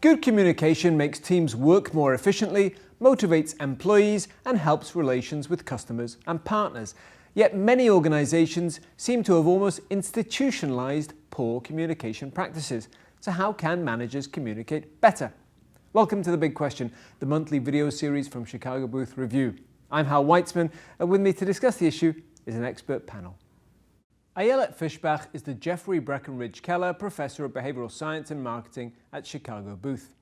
Good communication makes teams work more efficiently, motivates employees, and helps relations with customers and partners. Yet many organizations seem to have almost institutionalized poor communication practices. So how can managers communicate better? Welcome to The Big Question, the monthly video series from Chicago Booth Review. I'm Hal Weitzman, and with me to discuss the issue is an expert panel. Ayelet Fishbach is the Jeffrey Breckenridge Keller Professor of Behavioral Science and Marketing at Chicago Booth.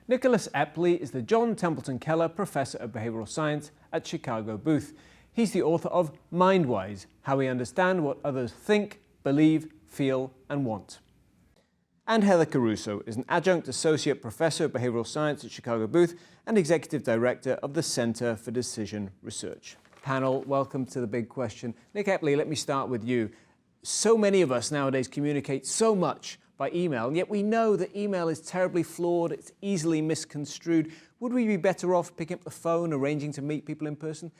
Nicholas Epley is the John Templeton Keller Professor of Behavioral Science at Chicago Booth. He's the author of Mindwise: How We Understand What Others Think, Believe, Feel and Want. And Heather Caruso is an Adjunct Associate Professor of Behavioral Science at Chicago Booth and Executive Director of the Center for Decision Research. Panel, welcome to The Big Question. Nick Epley, let me start with you. So many of us nowadays communicate so much by email, and yet we know that email is terribly flawed, it's easily misconstrued. Would we be better off picking up the phone, arranging to meet people in person?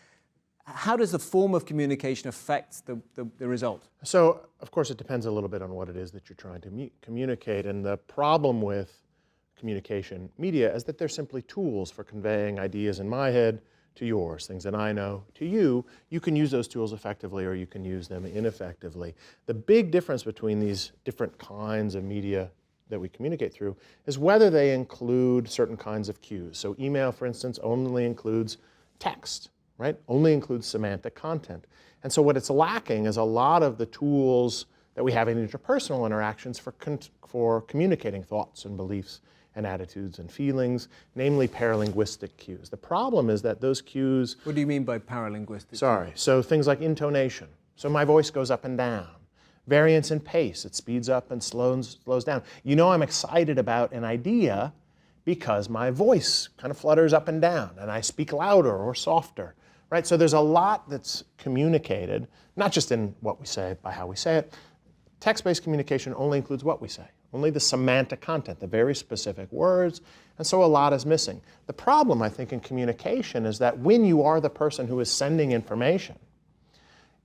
How does the form of communication affect the result? So, of course, it depends a little bit on what it is that you're trying to communicate. And the problem with communication media is that they're simply tools for conveying ideas in my head to yours, things that I know to you. You can use those tools effectively or you can use them ineffectively. The big difference between these different kinds of media that we communicate through is whether they include certain kinds of cues. So email, for instance, only includes text, right? Only includes semantic content. And so what it's lacking is a lot of the tools that we have in interpersonal interactions for communicating thoughts and beliefs and attitudes and feelings, namely paralinguistic cues. The problem is that those cues... What do you mean by paralinguistic? Sorry, so things like intonation. So my voice goes up and down. Variance in pace, it speeds up and slows down. You know I'm excited about an idea because my voice kind of flutters up and down and I speak louder or softer, right? So there's a lot that's communicated, not just in what we say, by how we say it. Text-based communication only includes what we say. Only the semantic content, the very specific words, and so a lot is missing. The problem, I think, in communication is that when you are the person who is sending information,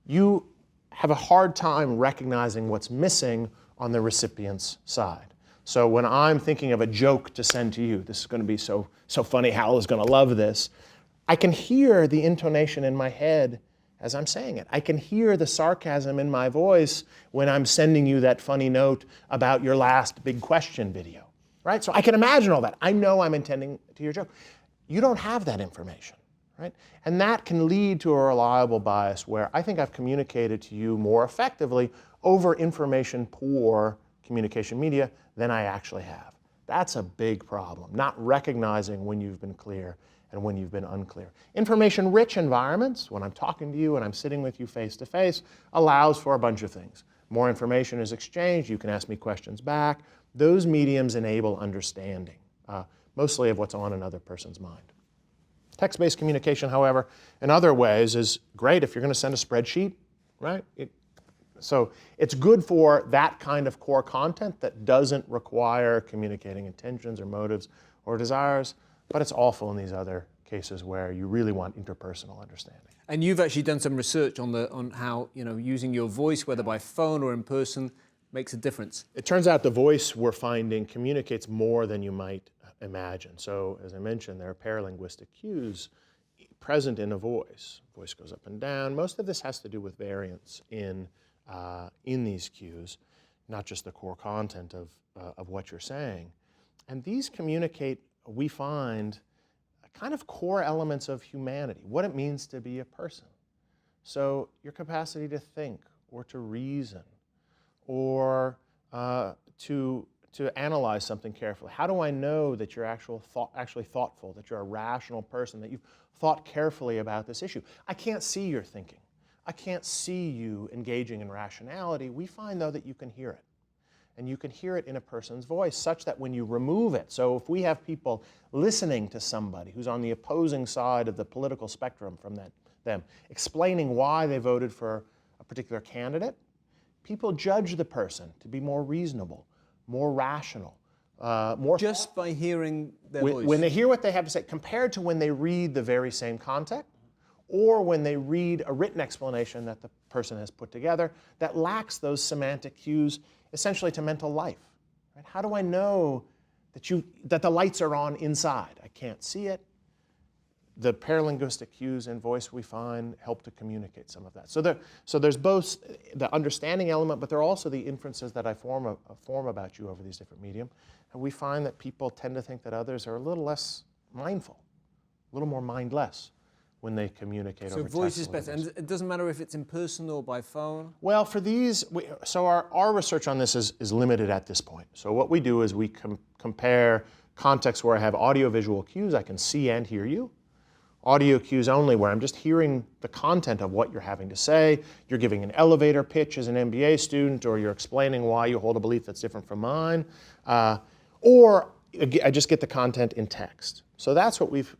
you have a hard time recognizing what's missing on the recipient's side. So when I'm thinking of a joke to send to you, this is going to be so funny, Hal is going to love this, I can hear the intonation in my head as I'm saying it. I can hear the sarcasm in my voice when I'm sending you that funny note about your last big question video, right? So I can imagine all that. I know I'm intending to your joke. You don't have that information, right? And that can lead to a reliable bias where I think I've communicated to you more effectively over information-poor communication media than I actually have. That's a big problem, not recognizing when you've been clear and when you've been unclear. Information-rich environments, when I'm talking to you and I'm sitting with you face-to-face, allows for a bunch of things. More information is exchanged, you can ask me questions back. Those mediums enable understanding, mostly of what's on another person's mind. Text-based communication, however, in other ways is great if you're going to send a spreadsheet, right? So it's good for that kind of core content that doesn't require communicating intentions or motives or desires. But it's awful in these other cases where you really want interpersonal understanding. And you've actually done some research on how using your voice, whether by phone or in person, makes a difference. It turns out the voice we're finding communicates more than you might imagine. So as I mentioned, there are paralinguistic cues present in a voice. Voice goes up and down. Most of this has to do with variance in these cues, not just the core content of what you're saying. And these communicate, we find, kind of core elements of humanity, what it means to be a person. So your capacity to think or to reason or to analyze something carefully. How do I know that you're actually thoughtful, that you're a rational person, that you've thought carefully about this issue? I can't see your thinking. I can't see you engaging in rationality. We find, though, that you can hear it. And you can hear it in a person's voice such that when you remove it, so if we have people listening to somebody who's on the opposing side of the political spectrum from them, explaining why they voted for a particular candidate, people judge the person to be more reasonable, more rational, more... Just by hearing their voice? When they hear what they have to say, compared to when they read the very same content, or when they read a written explanation that the person has put together that lacks those semantic cues essentially to mental life. Right? How do I know that the lights are on inside. I can't see it. The paralinguistic cues in voice we find help to communicate some of that. So there's both the understanding element, but there are also the inferences that I form about you over these different medium. And we find that people tend to think that others are a little less mindful, a little more mindless when they communicate over text. So voice is better, and it doesn't matter if it's in person or by phone? Well, for these, so our research on this is limited at this point. So what we do is we compare contexts where I have audio-visual cues, I can see and hear you. Audio cues only, where I'm just hearing the content of what you're having to say. You're giving an elevator pitch as an MBA student, or you're explaining why you hold a belief that's different from mine. Or I just get the content in text. So that's what we've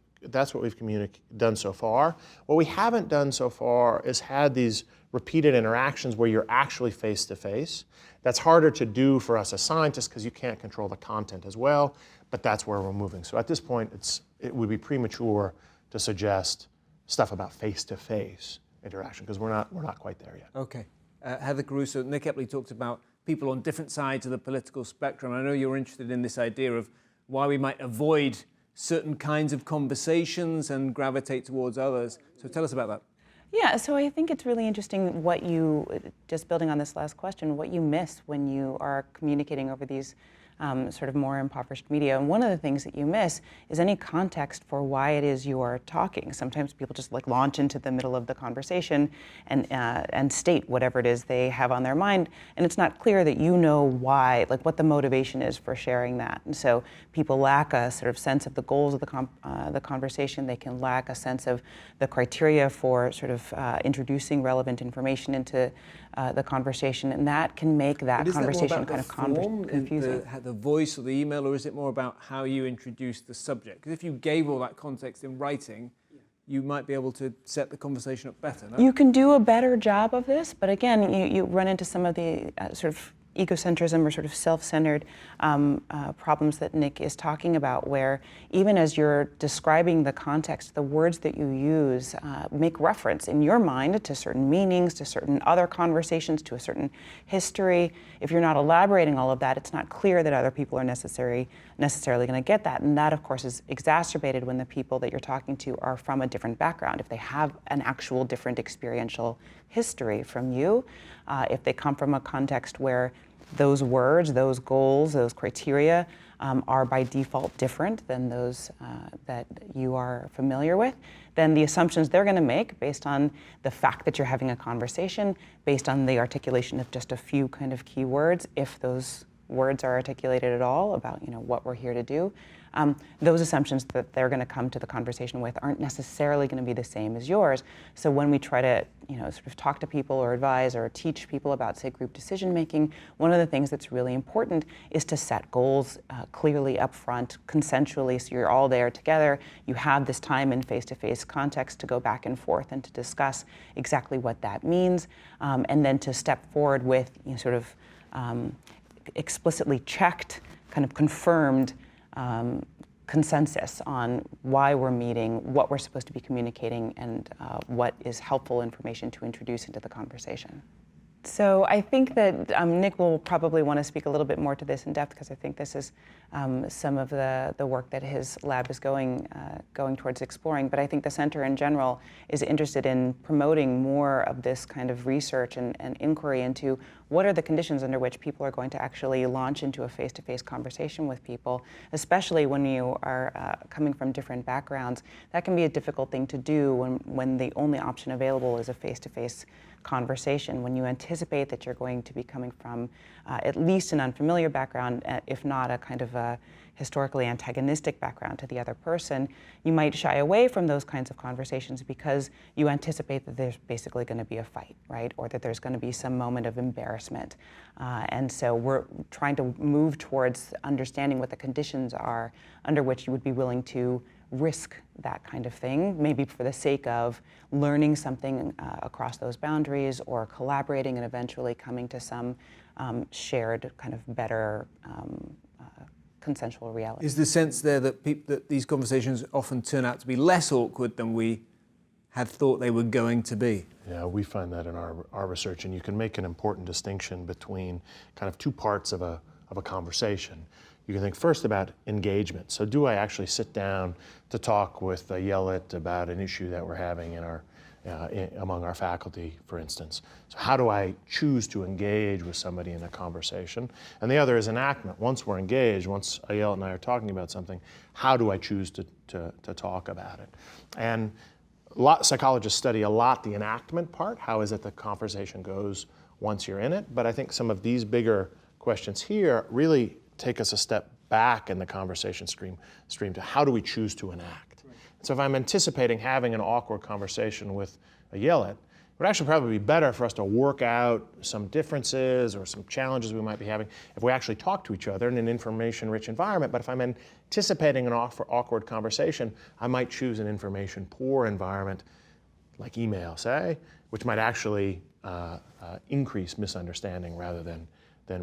done so far. What we haven't done so far is had these repeated interactions where you're actually face-to-face. That's harder to do for us as scientists because you can't control the content as well, but that's where we're moving. So at this point, it would be premature to suggest stuff about face-to-face interaction because we're not quite there yet. Okay. Heather Caruso, Nick Epley talked about people on different sides of the political spectrum. I know you're interested in this idea of why we might avoid certain kinds of conversations and gravitate towards others. So tell us about that. Yeah, so I think it's really interesting what you, just building on this last question, what you miss when you are communicating over these sort of more impoverished media. And one of the things that you miss is any context for why it is you are talking. Sometimes people just like launch into the middle of the conversation and state whatever it is they have on their mind, and it's not clear that you know why, like what the motivation is for sharing that. And so people lack a sort of sense of the goals of the conversation. They can lack a sense of the criteria for sort of introducing relevant information into the conversation, and that can make that conversation kind of confusing. The voice or the email, or is it more about how you introduce the subject? Because if you gave all that context in writing, you might be able to set the conversation up better, no? You can do a better job of this, but again, you run into some of the sort of egocentrism or sort of self-centered problems that Nick is talking about, where even as you're describing the context, the words that you use make reference in your mind to certain meanings, to certain other conversations, to a certain history. If you're not elaborating all of that, it's not clear that other people are necessarily going to get that. And that, of course, is exacerbated when the people that you're talking to are from a different background. If they have an actual different experiential history from you, if they come from a context where those words, those goals, those criteria are by default different than those that you are familiar with, then the assumptions they're going to make based on the fact that you're having a conversation, based on the articulation of just a few kind of key words, if those words are articulated at all about what we're here to do, those assumptions that they're going to come to the conversation with aren't necessarily going to be the same as yours. So when we try to sort of talk to people or advise or teach people about, say, group decision making, one of the things that's really important is to set goals clearly up front, consensually, so you're all there together. You have this time in face-to-face context to go back and forth and to discuss exactly what that means, and then to step forward with sort of explicitly checked, kind of confirmed consensus on why we're meeting, what we're supposed to be communicating, and what is helpful information to introduce into the conversation. So I think that Nick will probably want to speak a little bit more to this in depth, because I think this is some of the work that his lab is going towards exploring. But I think the center in general is interested in promoting more of this kind of research and inquiry into what are the conditions under which people are going to actually launch into a face-to-face conversation with people, especially when you are coming from different backgrounds. That can be a difficult thing to do when the only option available is a face-to-face conversation, when you anticipate that you're going to be coming from at least an unfamiliar background, if not a kind of a historically antagonistic background to the other person. You might shy away from those kinds of conversations because you anticipate that there's basically going to be a fight, right? Or that there's going to be some moment of embarrassment. And so we're trying to move towards understanding what the conditions are under which you would be willing to risk that kind of thing, maybe for the sake of learning something across those boundaries, or collaborating and eventually coming to some shared kind of better consensual reality. Is the sense there that these conversations often turn out to be less awkward than we had thought they were going to be? Yeah, we find that in our research, and you can make an important distinction between kind of two parts of a conversation. you can think first about engagement. So do I actually sit down to talk with Ayelet about an issue that we're having in our among our faculty, for instance? So how do I choose to engage with somebody in a conversation? And the other is enactment. Once we're engaged, once Ayelet and I are talking about something, how do I choose to talk about it? And psychologists study a lot the enactment part. How is it the conversation goes once you're in it? But I think some of these bigger questions here really take us a step back in the conversation stream to how do we choose to enact? Right. So if I'm anticipating having an awkward conversation with Ayelet, it would actually probably be better for us to work out some differences or some challenges we might be having if we actually talk to each other in an information-rich environment. But if I'm anticipating an awkward conversation, I might choose an information-poor environment, like email, say, which might actually increase misunderstanding rather than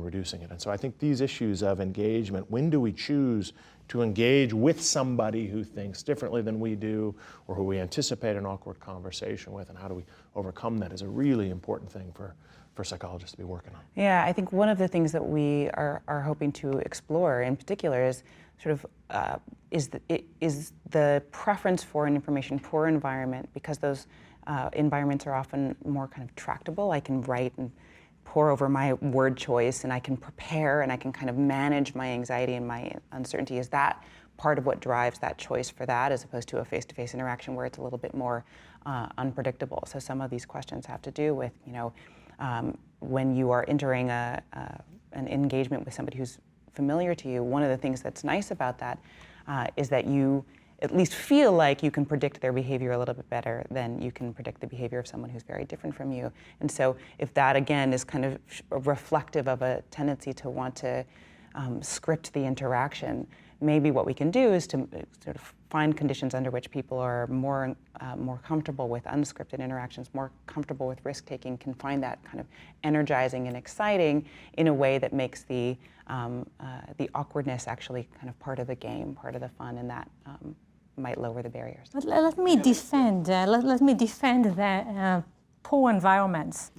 reducing it. And so I think these issues of engagement, when do we choose to engage with somebody who thinks differently than we do, or who we anticipate an awkward conversation with, and how do we overcome that, is a really important thing for psychologists to be working on. Yeah, I think one of the things that we are hoping to explore in particular is sort of is the preference for an information-poor environment, because those environments are often more kind of tractable. I can write and pour over my word choice, and I can prepare, and I can kind of manage my anxiety and my uncertainty. Is that part of what drives that choice for that, as opposed to a face-to-face interaction where it's a little bit more unpredictable? So some of these questions have to do with, when you are entering an engagement with somebody who's familiar to you, one of the things that's nice about that is that you at least feel like you can predict their behavior a little bit better than you can predict the behavior of someone who's very different from you. And so if that, again, is kind of reflective of a tendency to want to script the interaction, maybe what we can do is to sort of find conditions under which people are more comfortable with unscripted interactions, more comfortable with risk-taking, can find that kind of energizing and exciting in a way that makes the awkwardness actually kind of part of the game, part of the fun, and that might lower the barriers. Let me defend the poor environments.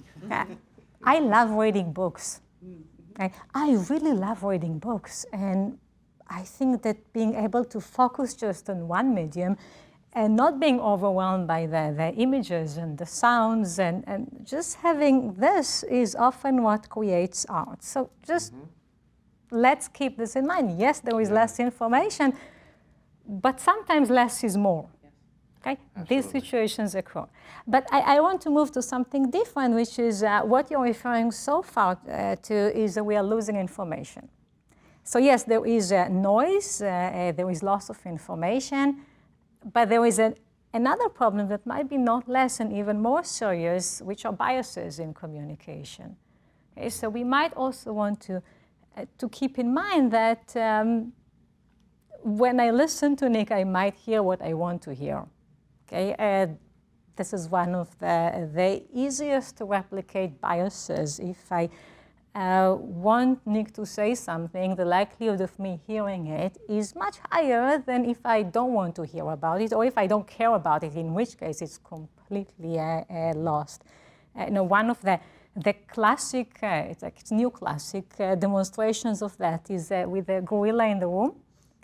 I love reading books. I really love reading books, and I think that being able to focus just on one medium and not being overwhelmed by the images and the sounds and just having this is often what creates art. So just let's keep this in mind. Yes, there is less information, but sometimes less is more. Okay? These situations occur. But I want to move to something different, which is what you're referring so far to is that we are losing information. So yes, there is noise, there is loss of information, but there is another problem that might be not less and even more serious, which are biases in communication. Okay, so we might also want to keep in mind that when I listen to Nick, I might hear what I want to hear. Okay, this is one of the easiest to replicate biases. If I want Nick to say something, the likelihood of me hearing it is much higher than if I don't want to hear about it, or if I don't care about it, in which case it's completely lost. One of the classic, it's new classic demonstrations of that is with the gorilla in the room.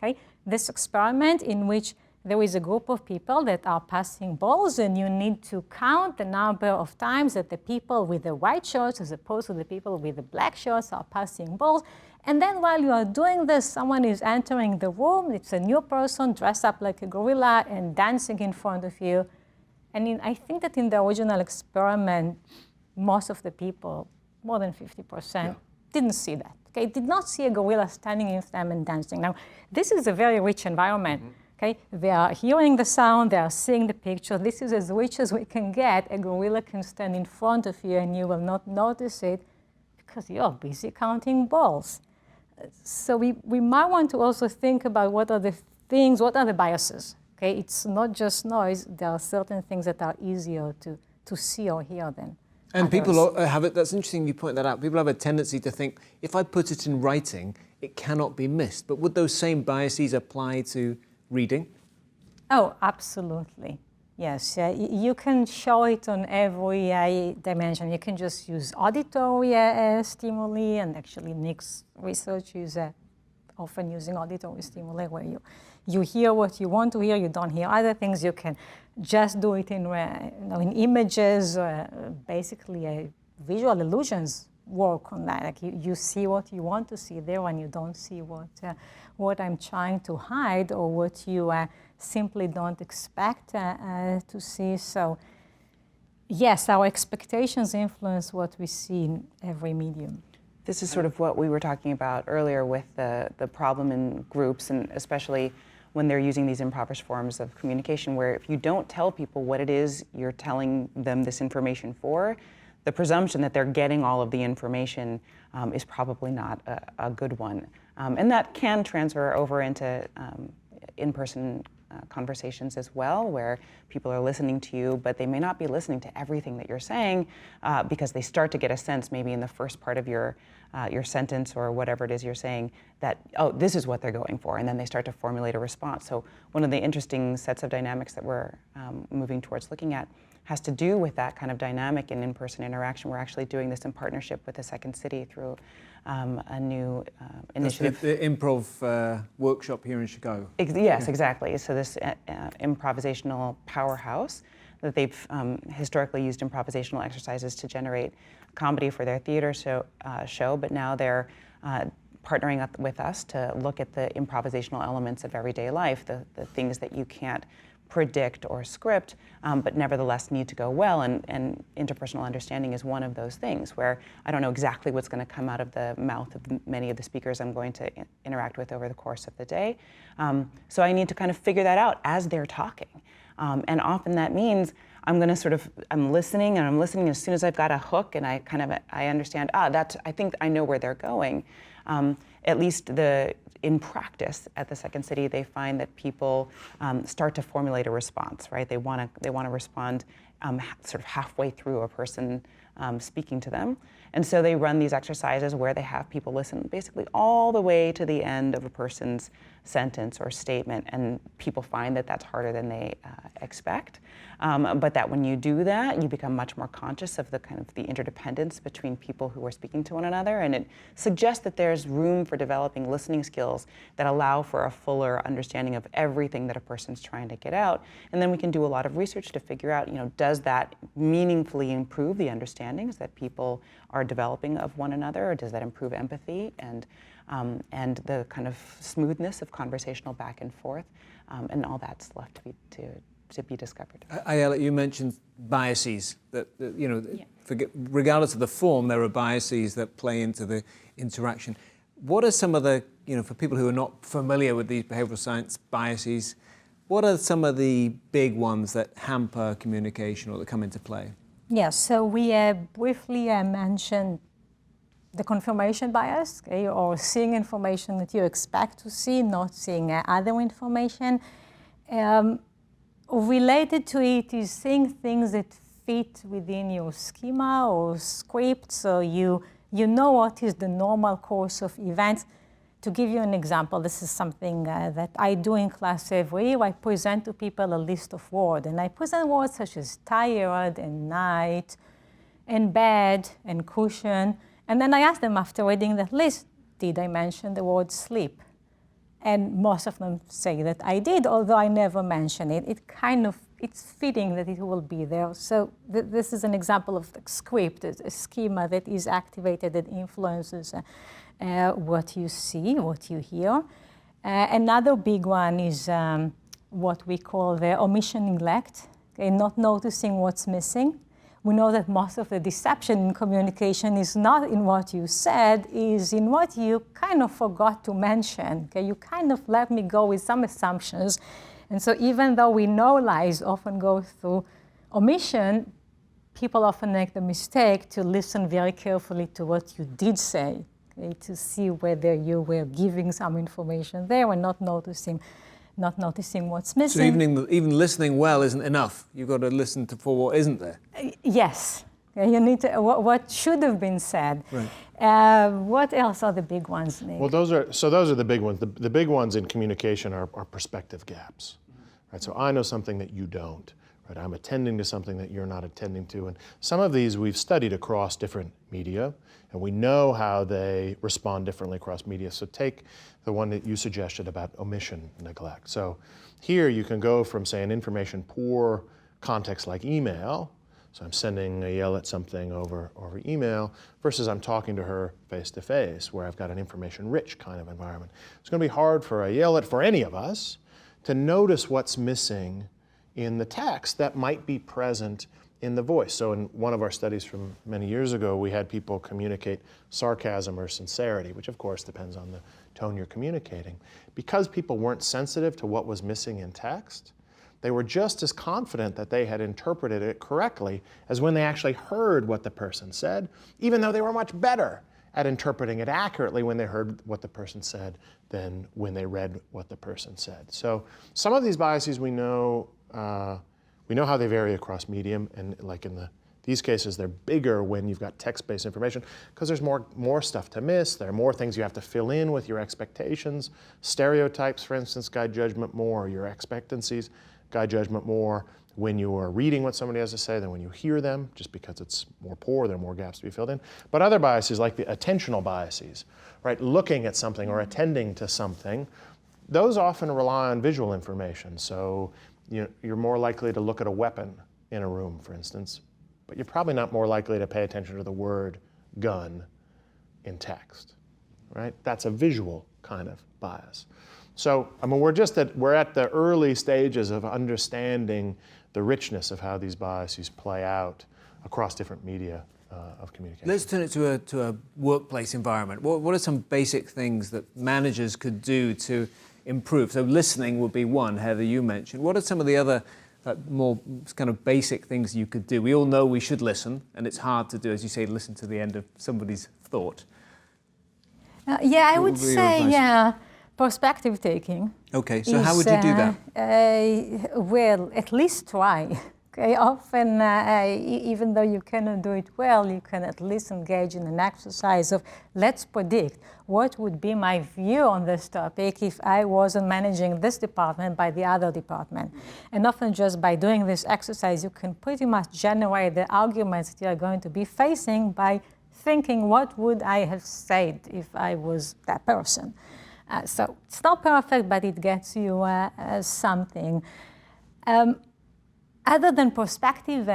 Okay, this experiment in which there is a group of people that are passing balls, and you need to count the number of times that the people with the white shirts as opposed to the people with the black shirts are passing balls. And then while you are doing this, someone is entering the room. It's a new person dressed up like a gorilla and dancing in front of you. And I think that in the original experiment, most of the people, more than 50%, didn't see that. Okay, did not see a gorilla standing in them and dancing. Now, this is a very rich environment. Okay, they are hearing the sound, they are seeing the picture. This is as rich as we can get. A gorilla can stand in front of you and you will not notice it because you're busy counting balls. So we might want to also think about what are the things, what are the biases. Okay, it's not just noise. There are certain things that are easier to see or hear than And others. people have it, that's interesting you point that out. People have a tendency to think, if I put it in writing, it cannot be missed. But would those same biases apply to reading? Oh, absolutely. Yes, you can show it on every dimension. You can just use auditory stimuli, and actually Nick's research is often using auditory stimuli where you hear what you want to hear, you don't hear other things. You can just do it in images, basically visual illusions work on that. Like you see what you want to see there and you don't see what I'm trying to hide or what you simply don't expect to see. So yes, our expectations influence what we see in every medium. This is sort of what we were talking about earlier with the problem in groups, and especially when they're using these impoverished forms of communication, where if you don't tell people what it is you're telling them this information for, the presumption that they're getting all of the information is probably not a good one. And that can transfer over into in-person conversations as well, where people are listening to you, but they may not be listening to everything that you're saying because they start to get a sense maybe in the first part of your sentence or whatever it is you're saying that, oh, this is what they're going for, and then they start to formulate a response. So one of the interesting sets of dynamics that we're moving towards looking at has to do with that kind of dynamic and in-person interaction. We're actually doing this in partnership with the Second City through a new initiative. The improv workshop here in Chicago. Yes, exactly. So this improvisational powerhouse that they've historically used improvisational exercises to generate comedy for their theater show, but now they're partnering up with us to look at the improvisational elements of everyday life, the things that you can't predict or script, but nevertheless need to go well, and interpersonal understanding is one of those things where I don't know exactly what's going to come out of the mouth of many of the speakers I'm going to interact with over the course of the day. So I need to kind of figure that out as they're talking. And often that means I'm listening, and as soon as I've got a hook and I understand, I think I know where they're going. At least in practice at the Second City, they find that people start to formulate a response, right? They want to respond sort of halfway through a person speaking to them. And so they run these exercises where they have people listen basically all the way to the end of a person's sentence or statement, and people find that that's harder than they expect. But that when you do that, you become much more conscious of the interdependence between people who are speaking to one another, and it suggests that there's room for developing listening skills that allow for a fuller understanding of everything that a person's trying to get out. And then we can do a lot of research to figure out, does that meaningfully improve the understandings that people are developing of one another, or does that improve empathy and the kind of smoothness of conversational back and forth, and all that's left to be discovered. Ayelet, you mentioned biases that regardless of the form, there are biases that play into the interaction. What are some of the, for people who are not familiar with these behavioral science biases, what are some of the big ones that hamper communication or that come into play? Yes, so we briefly mentioned the confirmation bias, okay, or seeing information that you expect to see, not seeing other information. Related to it is seeing things that fit within your schema or script, so you know what is the normal course of events. To give you an example, this is something that I do in class every year. I present to people a list of words, and I present words such as tired and night and bed and cushion. And then I ask them after reading that list, did I mention the word sleep? And most of them say that I did, although I never mention it. It's fitting that it will be there. So this is an example of the script, a schema that is activated that influences what you see, what you hear. Another big one is what we call the omission neglect, okay, not noticing what's missing. We know that most of the deception in communication is not in what you said, is in what you kind of forgot to mention. Okay? You kind of let me go with some assumptions. And so even though we know lies often go through omission, people often make the mistake to listen very carefully to what you did say, okay? To see whether you were giving some information there and not noticing what's missing. So even listening well isn't enough. You've got to listen for what isn't there. Yes. You need to, what should have been said. Right. What else are the big ones, Nick? Well, those are the big ones. The big ones in communication are perspective gaps. Right? So I know something that you don't. Right? I'm attending to something that you're not attending to. And some of these we've studied across different media, and we know how they respond differently across media. So take the one that you suggested about omission neglect. So here you can go from, say, an information poor context like email. So I'm sending Ayelet something over email versus I'm talking to her face to face, where I've got an information rich kind of environment. It's going to be hard for Ayelet, for any of us, to notice what's missing in the text that might be present in the voice. So in one of our studies from many years ago, we had people communicate sarcasm or sincerity, which of course depends on the tone you're communicating. Because people weren't sensitive to what was missing in text, they were just as confident that they had interpreted it correctly as when they actually heard what the person said, even though they were much better at interpreting it accurately when they heard what the person said than when they read what the person said. So some of these biases we know how they vary across medium, and like in these cases they're bigger when you've got text-based information because there's more stuff to miss. There are more things you have to fill in with your expectations. Stereotypes, for instance, guide judgment more. Your expectancies guide judgment more when you are reading what somebody has to say than when you hear them, just because it's more poor, there are more gaps to be filled in. But other biases, like the attentional biases, right, looking at something or attending to something, those often rely on visual information. So you're more likely to look at a weapon in a room, for instance, but you're probably not more likely to pay attention to the word gun in text, right? That's a visual kind of bias. So, I mean, we're at the early stages of understanding the richness of how these biases play out across different media of communication. Let's turn it to a workplace environment. What are some basic things that managers could do to improve? So listening would be one, Heather, you mentioned. What are some of the other more kind of basic things you could do? We all know we should listen, and it's hard to do, as you say, listen to the end of somebody's thought. I would say, perspective taking. Okay, so how would you do that? Well, at least try. Okay, often, even though you cannot do it well, you can at least engage in an exercise of, let's predict what would be my view on this topic if I wasn't managing this department by the other department. And often just by doing this exercise, you can pretty much generate the arguments that you're going to be facing by thinking, what would I have said if I was that person? So it's not perfect, but it gets you something. Other than perspective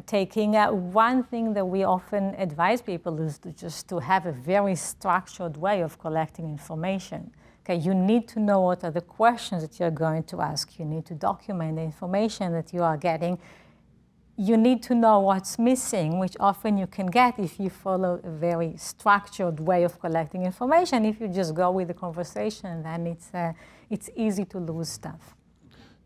taking, one thing that we often advise people is to have a very structured way of collecting information. Okay, you need to know what are the questions that you're going to ask. You need to document the information that you are getting. You need to know what's missing, which often you can get if you follow a very structured way of collecting information. If you just go with the conversation, then it's easy to lose stuff.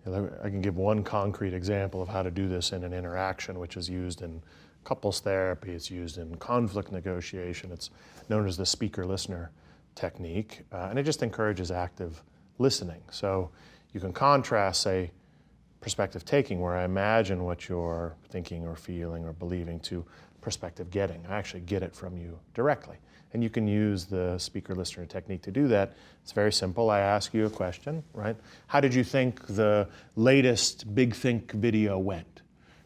I can give one concrete example of how to do this in an interaction, which is used in couples therapy. It's used in conflict negotiation. It's known as the speaker-listener technique, and it just encourages active listening. So you can contrast, say, perspective taking, where I imagine what you're thinking or feeling or believing, to perspective getting. I actually get it from you directly. And you can use the speaker-listener technique to do that. It's very simple. I ask you a question, right? How did you think the latest Big Think video went,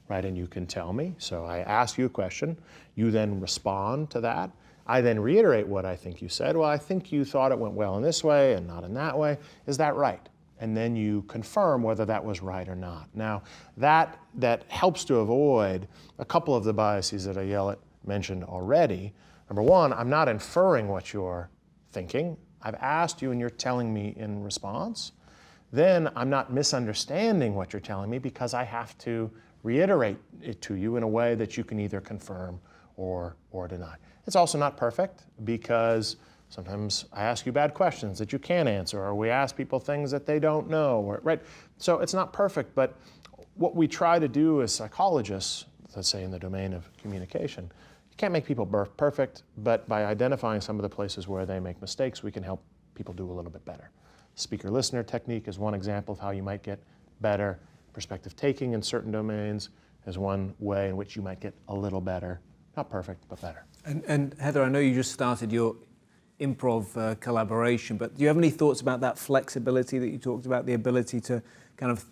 right? And you can tell me. So I ask you a question. You then respond to that. I then reiterate what I think you said. Well, I think you thought it went well in this way and not in that way. Is that right? And then you confirm whether that was right or not. Now, that helps to avoid a couple of the biases that Ayelet mentioned already. Number one, I'm not inferring what you're thinking. I've asked you and you're telling me in response. Then I'm not misunderstanding what you're telling me because I have to reiterate it to you in a way that you can either confirm or deny. It's also not perfect because sometimes I ask you bad questions that you can't answer, or we ask people things that they don't know, right? So it's not perfect, but what we try to do as psychologists, let's say in the domain of communication, you can't make people perfect, but by identifying some of the places where they make mistakes, we can help people do a little bit better. Speaker-listener technique is one example of how you might get better. Perspective taking in certain domains is one way in which you might get a little better. Not perfect, but better. And Heather, I know you just started your improv collaboration, but do you have any thoughts about that flexibility that you talked about, the ability to kind of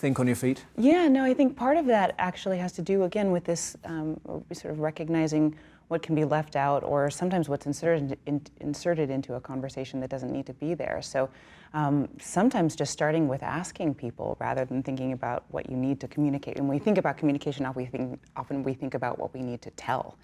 think on your feet? Yeah, no, I think part of that actually has to do, again, with this sort of recognizing what can be left out, or sometimes what's inserted into a conversation that doesn't need to be there. So sometimes just starting with asking people rather than thinking about what you need to communicate. And when we think about communication, often we think about what we need to tell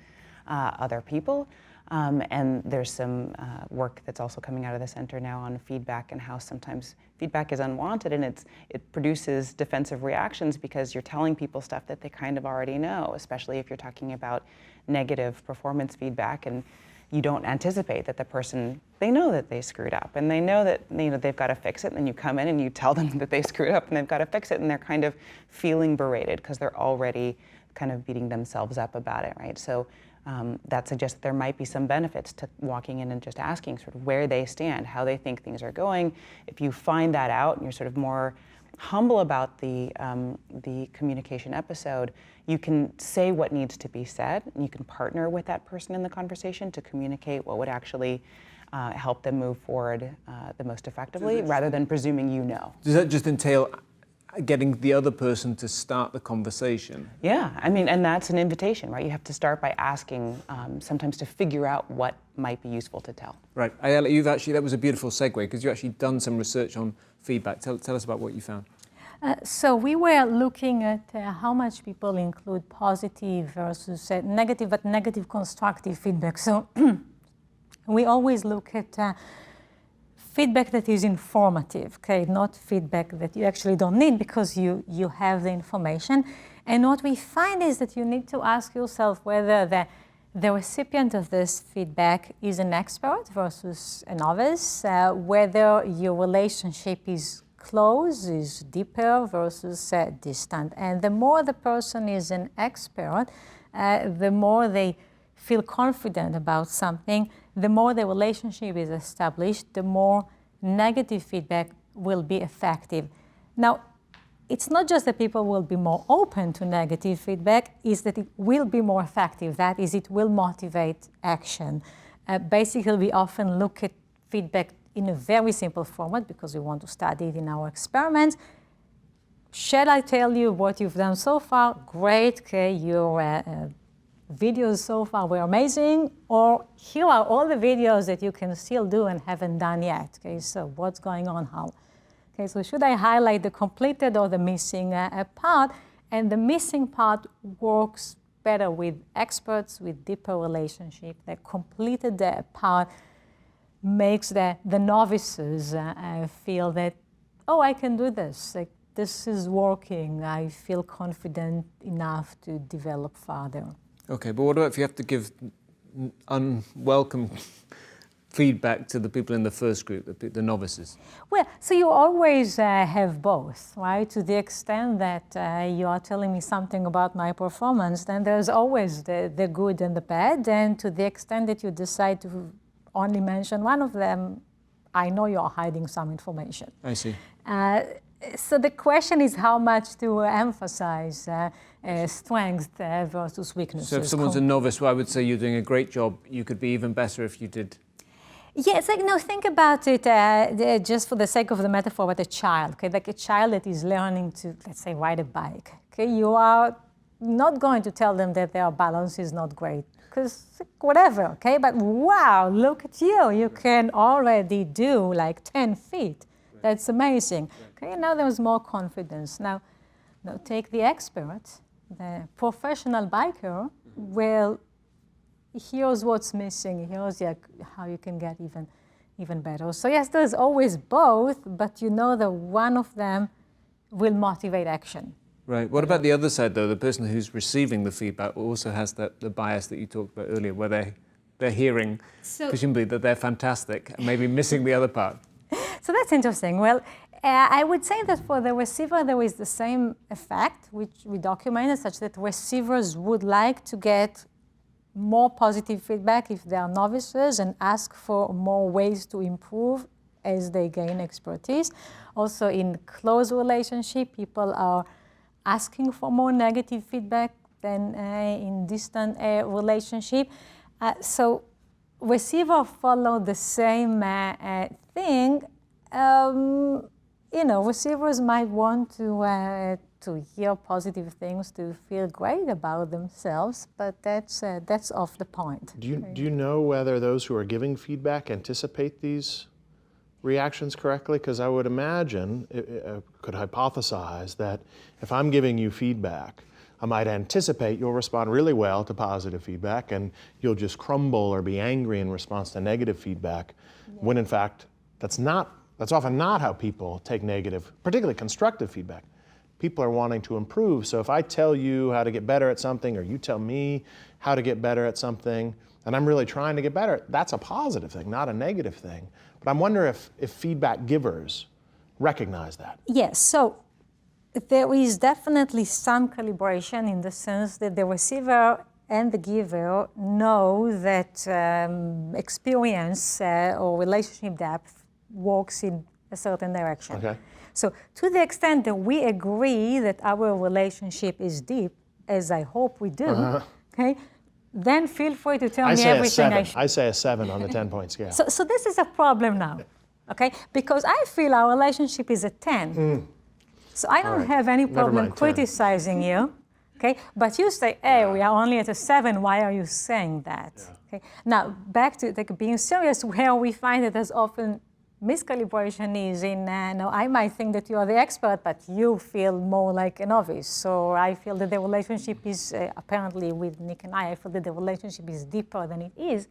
other people. And there's some work that's also coming out of the center now on feedback and how sometimes feedback is unwanted and it produces defensive reactions because you're telling people stuff that they kind of already know, especially if you're talking about negative performance feedback and you don't anticipate that the person, they know that they screwed up and they know that they've got to fix it, and then you come in and you tell them that they screwed up and they've got to fix it, and they're kind of feeling berated because they're already kind of beating themselves up about it, right? So that suggests that there might be some benefits to walking in and just asking sort of where they stand, how they think things are going. If you find that out and you're sort of more humble about the communication episode, you can say what needs to be said, and you can partner with that person in the conversation to communicate what would actually help them move forward the most effectively, rather than presuming you know. Does that just entail getting the other person to start the conversation? Yeah, I mean, and that's an invitation, right? You have to start by asking, sometimes to figure out what might be useful to tell. Right, Ayelet, that was a beautiful segue because you've actually done some research on feedback. Tell us about what you found. So we were looking at how much people include positive versus negative, but negative constructive feedback. So we always look at feedback that is informative, okay, not feedback that you actually don't need because you have the information. And what we find is that you need to ask yourself whether the recipient of this feedback is an expert versus a novice, whether your relationship is close, is deeper versus distant. And the more the person is an expert, the more they feel confident about something, the more the relationship is established, the more negative feedback will be effective. Now, it's not just that people will be more open to negative feedback, it's that it will be more effective. That is, it will motivate action. Basically, we often look at feedback in a very simple format because we want to study it in our experiments. Shall I tell you what you've done so far? Great, okay, your videos so far were amazing, or here are all the videos that you can still do and haven't done yet. Okay, so what's going on, Hal? Okay, so should I highlight the completed or the missing part? And the missing part works better with experts with deeper relationship. The completed part makes the novices feel that, oh, I can do this. Like, this is working. I feel confident enough to develop further. Okay, but what about if you have to give unwelcome feedback to the people in the first group, the novices? Well, so you always have both, right? To the extent that you are telling me something about my performance, then there's always the good and the bad. And to the extent that you decide to only mention one of them, I know you're hiding some information. I see. So the question is how much to emphasize strengths versus weaknesses. So if someone's a novice, well, I would say you're doing a great job. You could be even better if you did. Yeah, it's like, no, think about it just for the sake of the metaphor with a child, okay? Like a child that is learning to, let's say, ride a bike, okay? You are not going to tell them that their balance is not great, because whatever, okay? But wow, look at you. You can already do like 10 feet. That's amazing. Okay, now there's more confidence. Now take the expert, the professional biker. Well, here's what's missing. Here's how you can get even better. So yes, there's always both, but you know that one of them will motivate action. Right. What about the other side, though? The person who's receiving the feedback also has the bias that you talked about earlier, where they're hearing, presumably, that they're fantastic, and maybe missing the other part. So that's interesting. Well, I would say that for the receiver, there is the same effect, which we documented, such that receivers would like to get more positive feedback if they are novices and ask for more ways to improve as they gain expertise. Also, in close relationship, people are asking for more negative feedback than in distant relationship. So receiver follow the same thing. you know, receivers might want to hear positive things, to feel great about themselves, but that's off the point. Do you know whether those who are giving feedback anticipate these reactions correctly? Because I would imagine, could hypothesize that if I'm giving you feedback, I might anticipate you'll respond really well to positive feedback and you'll just crumble or be angry in response to negative feedback, when in fact that's often not how people take negative, particularly constructive feedback. People are wanting to improve, so if I tell you how to get better at something or you tell me how to get better at something, and I'm really trying to get better, that's a positive thing, not a negative thing. But I'm wondering if feedback givers recognize that. Yes, so there is definitely some calibration in the sense that the receiver and the giver know that experience or relationship depth works in a certain direction. Okay. So to the extent that we agree that our relationship is deep, as I hope we do, okay, then feel free to tell me everything I say a 7 on the 10-point scale. So this is a problem now, okay? Because I feel our relationship is a 10. So I don't have any problem criticizing you, okay? But you say, hey, we are only at a 7, why are you saying that? Okay? Now, back to being serious, where we find that there's often miscalibration is in, no, I might think that you are the expert, but you feel more like a novice. So I feel that the relationship is, apparently with Nick and I feel that the relationship is deeper than it is.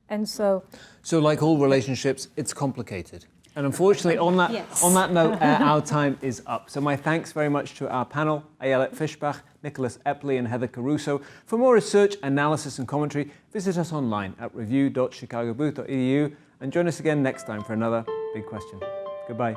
And so... So like all relationships, it's complicated. And unfortunately, on that note, our time is up. So my thanks very much to our panel, Ayelet Fishbach, Nicholas Epley and Heather Caruso. For more research, analysis and commentary, visit us online at review.chicagobooth.edu and join us again next time for another Big Question. Goodbye.